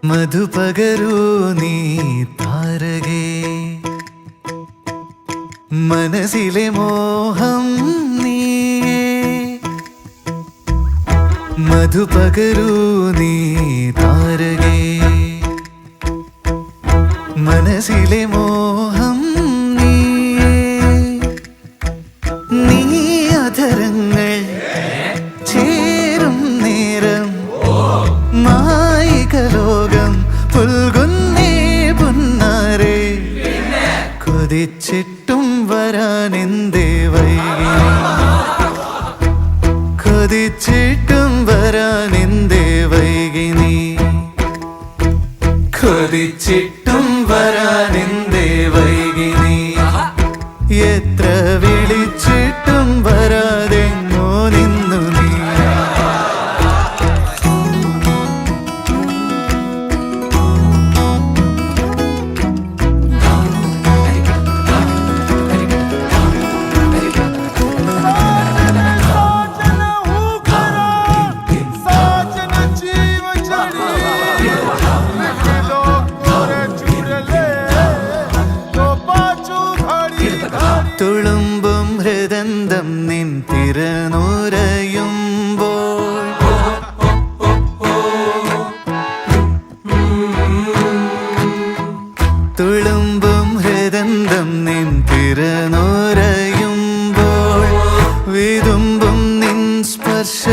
മധുപകരൂ നീ താരകേ, മനസ്സിലെ മോഹം നീയേ. മധുപകരൂ നീ താരകേ, മനസ്സിലെ മോഹം നീയേ. നീ അധരങ്ങൾ ചേരും നേരം മായികലോകം പുൽകുന്നേ പുന്നാരേ. കൊതിച്ചിട്ടും വരാനെന്തേ വൈകി, കൊതിച്ചിട്ടും വരാനെന്തേ വൈകി നീ, കൊതിച്ചിട്ടും വരാനെന്തേ വൈകി നീ. എത്ര വിളിച്ചിട്ടും വരാതെങ്ങോ നിന്നു നീ. തുളുമ്പും ഹൃദന്തം നിൻ തിരനുരയുമ്പോൾ, തുളുമ്പും ഹൃദന്തം നിൻ തിരനുരയുമ്പോൾ, വിതുമ്പും നിൻ സ്പർശ